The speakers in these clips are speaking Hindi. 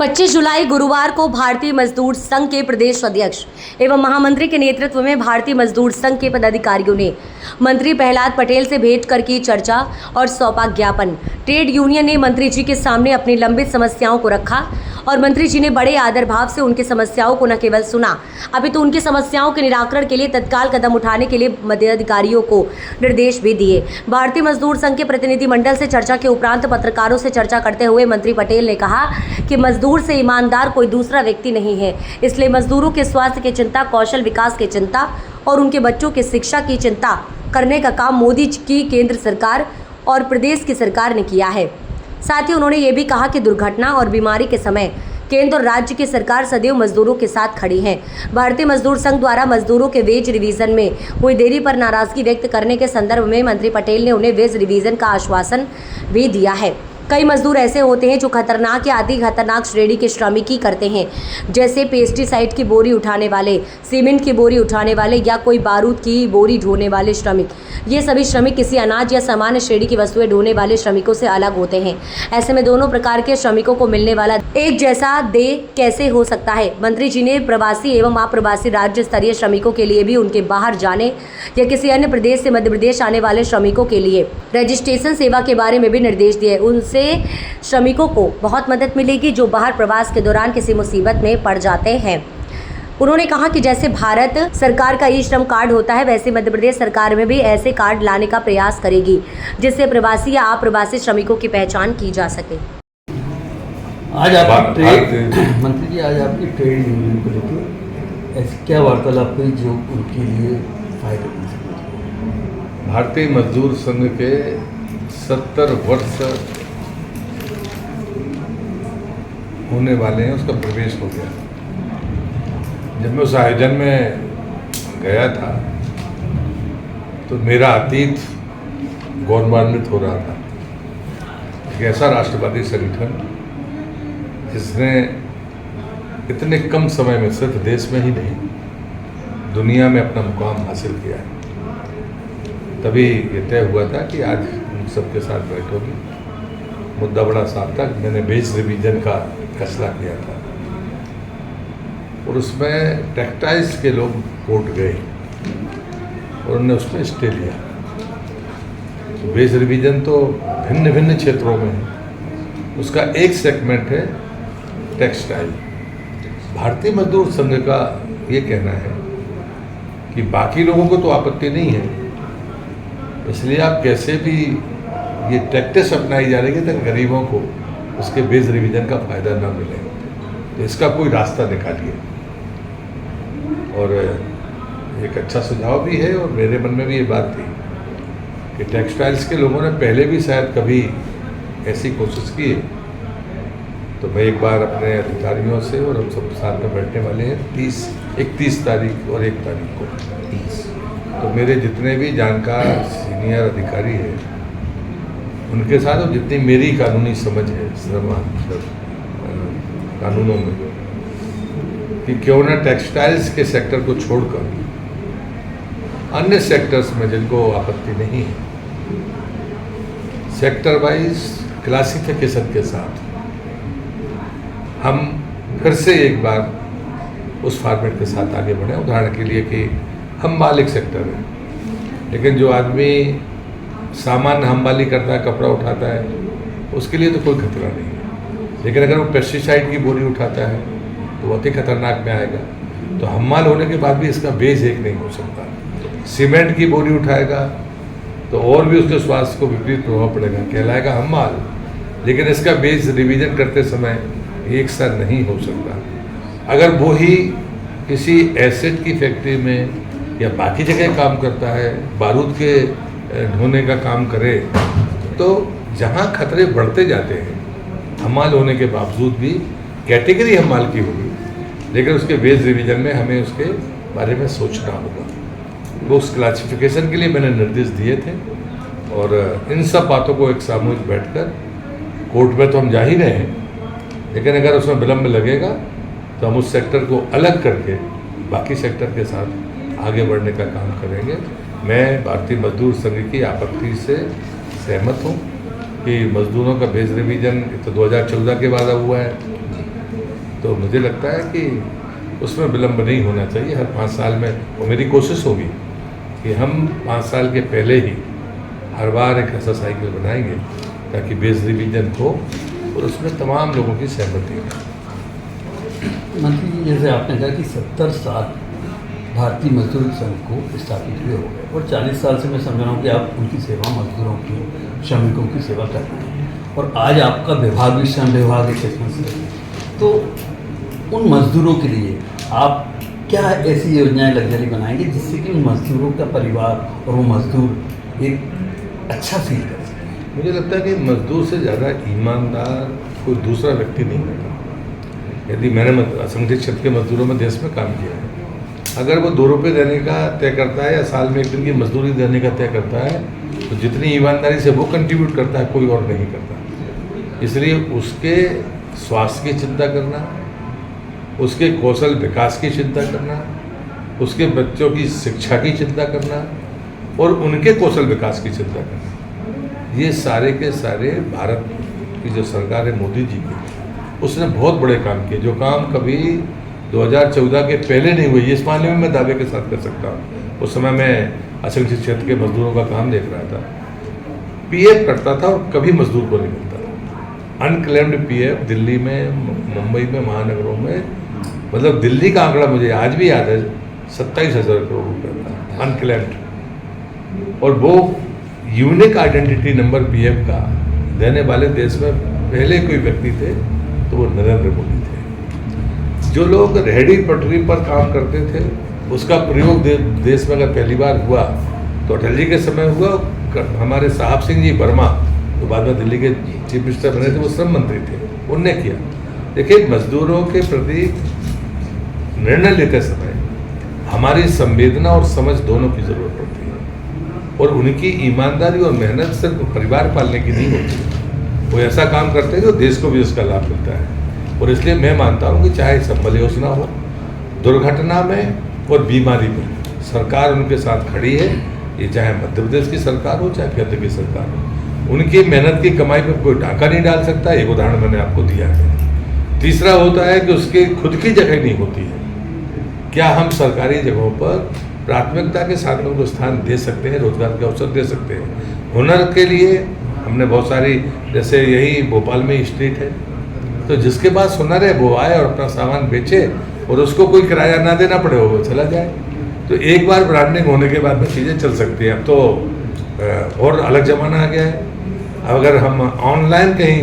25 जुलाई गुरुवार को भारतीय मजदूर संघ के प्रदेश अध्यक्ष एवं महामंत्री के नेतृत्व में भारतीय मजदूर संघ के पदाधिकारियों ने मंत्री प्रहलाद पटेल से भेंट कर की चर्चा और सौंपा ज्ञापन। ट्रेड यूनियन ने मंत्री जी के सामने अपनी लंबित समस्याओं को रखा और मंत्री जी ने बड़े आदर भाव से उनकी समस्याओं को न केवल सुना अपितु उनकी समस्याओं के निराकरण के लिए तत्काल कदम उठाने के लिए पदाधिकारियों को निर्देश भी दिए। भारतीय मजदूर संघ के प्रतिनिधिमंडल से चर्चा के उपरांत पत्रकारों से चर्चा करते हुए मंत्री पटेल ने कहा कि मजदूर से ईमानदार कोई दूसरा व्यक्ति नहीं है, इसलिए मजदूरों के स्वास्थ्य की चिंता, कौशल विकास की चिंता और उनके बच्चों की शिक्षा की चिंता करने का काम मोदी की केंद्र सरकार और प्रदेश की सरकार ने किया है। साथ ही उन्होंने ये भी कहा कि दुर्घटना और बीमारी के समय केंद्र और राज्य की सरकार सदैव मजदूरों के साथ खड़ी है। भारतीय मजदूर संघ द्वारा मजदूरों के वेज रिवीजन में हुई देरी पर नाराजगी व्यक्त करने के संदर्भ में मंत्री पटेल ने उन्हें वेज रिवीजन का आश्वासन भी दिया है। कई मजदूर ऐसे होते हैं जो खतरनाक या अति खतरनाक श्रेणी के श्रमिकी करते हैं, जैसे पेस्टिसाइड की बोरी उठाने वाले, सीमेंट की बोरी उठाने वाले या कोई बारूद की बोरी ढोने वाले श्रमिक। ये सभी श्रमिक किसी अनाज या सामान्य श्रेणी की वस्तुएं ढोने वाले श्रमिकों से अलग होते हैं। ऐसे में दोनों प्रकार के श्रमिकों को मिलने वाला एक जैसा देय कैसे हो सकता है। मंत्री जी ने प्रवासी एवं अप्रवासी राज्य स्तरीय श्रमिकों के लिए भी उनके बाहर जाने या किसी अन्य प्रदेश से मध्य प्रदेश आने वाले श्रमिकों के लिए रजिस्ट्रेशन सेवा के बारे में भी निर्देश दिए। उनसे श्रमिकों को बहुत मदद मिलेगी जो बाहर प्रवास के दौरान किसी मुसीबत में पड़ जाते हैं। उन्होंने कहा कि जैसे भारत सरकार का ई श्रम कार्ड होता है, वैसे मध्य प्रदेश सरकार में भी ऐसे कार्ड लाने का प्रयास करेगी, जिससे प्रवासी या अप्रवासी श्रमिकों की पहचान की जा सके। आज आप मंत्री जी, आज आपकी ट्रेड यूनियन को लेकर ऐसी क्या वार्तालाप हुई जो उनके लिए फायदा? भारतीय मजदूर संघ के 70 वर्ष होने वाले हैं, उसका प्रवेश हो गया। जब मैं उस आयोजन में गया था तो मेरा अतीत गौरवान्वित हो रहा था। एक ऐसा राष्ट्रवादी संगठन जिसने इतने कम समय में सिर्फ देश में ही नहीं दुनिया में अपना मुकाम हासिल किया है। तभी ये तय हुआ था कि आज उन सबके साथ बैठोगे। मुद्दा बड़ा साफ था। मैंने वेज रिवीजन का फैसला किया था और उसमें टेक्सटाइल्स के लोग कोर्ट गए और उन्होंने उसमें स्टे लिया। तो वेज रिवीजन तो भिन्न भिन्न क्षेत्रों में है, उसका एक सेगमेंट है टेक्सटाइल। भारतीय मजदूर संघ का ये कहना है कि बाकी लोगों को तो आपत्ति नहीं है, इसलिए आप कैसे भी ये टैक्टिस अपनाई जा रही है ताकि गरीबों को उसके वेज रिवीजन का फ़ायदा ना मिले, तो इसका कोई रास्ता निकालिए। और एक अच्छा सुझाव भी है और मेरे मन में भी ये बात थी कि टेक्सटाइल्स के लोगों ने पहले भी शायद कभी ऐसी कोशिश की है। तो मैं एक बार अपने अधिकारियों से, और हम सब साथ में बैठने वाले हैं 31 तारीख और 1 तारीख को, तो मेरे जितने भी जानकार सीनियर अधिकारी हैं उनके साथ, और जितनी मेरी कानूनी समझ है कानूनों में, कि क्यों ना टेक्सटाइल्स के सेक्टर को छोड़कर अन्य सेक्टर्स में जिनको आपत्ति नहीं है, सेक्टर वाइज क्लासिफिकेशन के साथ हम फिर से एक बार उस फॉर्मेट के साथ आगे बढ़े। उदाहरण के लिए कि हम मालिक सेक्टर है, लेकिन जो आदमी सामान्य हमवाली करता है, कपड़ा उठाता है, उसके लिए तो कोई खतरा नहीं है। लेकिन अगर वो पेस्टिसाइड की बोरी उठाता है तो वो अति खतरनाक में आएगा। तो हम्माल होने के बाद भी इसका बेस एक नहीं हो सकता। सीमेंट की बोरी उठाएगा तो और भी उसके स्वास्थ्य को विपरीत प्रभाव पड़ेगा, कहलाएगा हम्माल, लेकिन इसका बेस रिवीजन करते समय एक सा नहीं हो सकता। अगर वो ही किसी एसिड की फैक्ट्री में या बाकी जगह काम करता है, बारूद के ढोने का काम करे, तो जहाँ खतरे बढ़ते जाते हैं, हमाल होने के बावजूद भी कैटेगरी हमाल की होगी, लेकिन उसके वेज रिवीजन में हमें उसके बारे में सोचना होगा। वो उस क्लासिफिकेशन के लिए मैंने निर्देश दिए थे और इन सब बातों को एक सामूहिक बैठकर, कोर्ट में तो हम जा ही रहे हैं, लेकिन अगर उसमें विलम्ब लगेगा तो हम उस सेक्टर को अलग करके बाकी सेक्टर के साथ आगे बढ़ने का काम करेंगे। मैं भारतीय मजदूर संघ की आपत्ति से सहमत हूँ कि मजदूरों का वेज रिवीजन तो 2014 के बाद हुआ है, तो मुझे लगता है कि उसमें विलम्ब नहीं होना चाहिए। हर 5 साल में, और मेरी कोशिश होगी कि हम 5 साल के पहले ही हर बार एक ऐसा साइकिल बनाएंगे ताकि बेस रिवीजन हो और उसमें तमाम लोगों की सहमति हो। मंत्री जी, जैसे आपने कहा कि 70 साल भारतीय मजदूर संघ को स्थापित हुए हो गए और 40 साल से मैं समझ रहा हूँ कि आप उनकी सेवा, मजदूरों की, श्रमिकों की सेवा कर रहे हैं और आज आपका विभाग भी श्रम विभाग है क्षेत्र से। तो उन मजदूरों के लिए आप क्या ऐसी योजनाएं लग्जरी बनाएंगे जिससे कि उन मजदूरों का परिवार और वो मजदूर एक अच्छा फील कर सकें? मुझे लगता है कि मजदूर से ज़्यादा ईमानदार कोई दूसरा व्यक्ति नहीं होता। यदि मैंने असंगठित क्षेत्र के मजदूरों में देश में काम किया है, अगर वो 2 रुपये देने का तय करता है या साल में 1 दिन की मजदूरी देने का तय करता है, तो जितनी ईमानदारी से वो कंट्रीब्यूट करता है कोई और नहीं करता। इसलिए उसके स्वास्थ्य की चिंता करना, उसके कौशल विकास की चिंता करना, उसके बच्चों की शिक्षा की चिंता करना और उनके कौशल विकास की चिंता करना, ये सारे के सारे भारत की जो सरकार है मोदी जी की, उसने बहुत बड़े काम किए। जो काम कभी 2014 के पहले नहीं हुए, ये इस मामले में मैं दावे के साथ कर सकता हूँ। उस समय मैं असंगठित क्षेत्र के मजदूरों का काम देख रहा था। पीएफ कटता था और कभी मजदूर को नहीं मिलता था। अनक्लेम्ड पीएफ दिल्ली में, मुंबई में, महानगरों में, मतलब दिल्ली का आंकड़ा मुझे आज भी याद है, 27,000 करोड़ रुपये था अनक्लेम्ड। और वो यूनिक आइडेंटिटी नंबर पीएफ का देने वाले देश में पहले कोई व्यक्ति थे तो वो नरेंद्र मोदी थे। जो लोग रेहड़ी पटरी पर काम करते थे उसका प्रयोग देश में अगर पहली बार हुआ तो अटल जी के समय हुआ। हमारे साहब सिंह जी वर्मा, जो बाद में दिल्ली के चीफ मिनिस्टर बने थे, वो श्रम मंत्री थे, उनने किया। देखिए, मजदूरों के प्रति निर्णय लेते समय हमारी संवेदना और समझ दोनों की जरूरत पड़ती है और उनकी ईमानदारी और मेहनत सिर्फ परिवार पालने की नहीं होती। वो ऐसा काम करते हैं जो देश को भी उसका लाभ मिलता है। और इसलिए मैं मानता हूँ कि चाहे संबल योजना हो, दुर्घटना में और बीमारी में सरकार उनके साथ खड़ी है। ये चाहे मध्य प्रदेश की सरकार हो, चाहे केंद्र की सरकार हो, उनकी मेहनत की कमाई पर कोई डाका नहीं डाल सकता। एक उदाहरण मैंने आपको दिया है। तीसरा होता है कि उसकी खुद की जगह नहीं होती है। क्या हम सरकारी जगहों पर प्राथमिकता के साधनों को स्थान दे सकते हैं, रोजगार के अवसर दे सकते हैं? हुनर के लिए हमने बहुत सारी, जैसे यही भोपाल में स्ट्रीट है, तो जिसके पास हुनर है वो आए और अपना सामान बेचे और उसको कोई किराया ना देना पड़े, वो चला जाए। तो एक बार ब्रांडिंग होने के बाद में चीज़ें चल सकती हैं। अब तो और अलग ज़माना आ गया है। अब अगर हम ऑनलाइन कहीं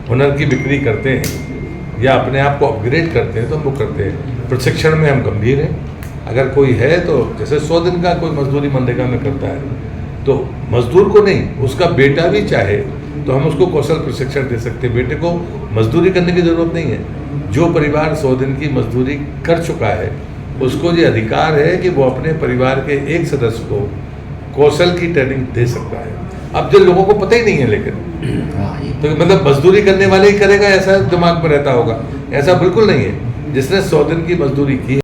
हुनर की बिक्री करते हैं या अपने आप को अपग्रेड करते हैं तो हम वो करते हैं। प्रशिक्षण में हम गंभीर हैं। अगर कोई है तो जैसे 100 दिन का कोई मजदूरी मनरेगा में करता है तो मजदूर को नहीं, उसका बेटा भी चाहे तो हम उसको कौशल प्रशिक्षण दे सकते हैं। बेटे को मजदूरी करने की ज़रूरत नहीं है। जो परिवार 100 दिन की मजदूरी कर चुका है उसको ये अधिकार है कि वो अपने परिवार के एक सदस्य को कौशल की ट्रेनिंग दे सकता है। अब जो लोगों को पता ही नहीं है, लेकिन तो मतलब मजदूरी करने वाले ही करेगा, ऐसा दिमाग में रहता होगा। ऐसा बिल्कुल नहीं है। जिसने 100 दिन की मजदूरी की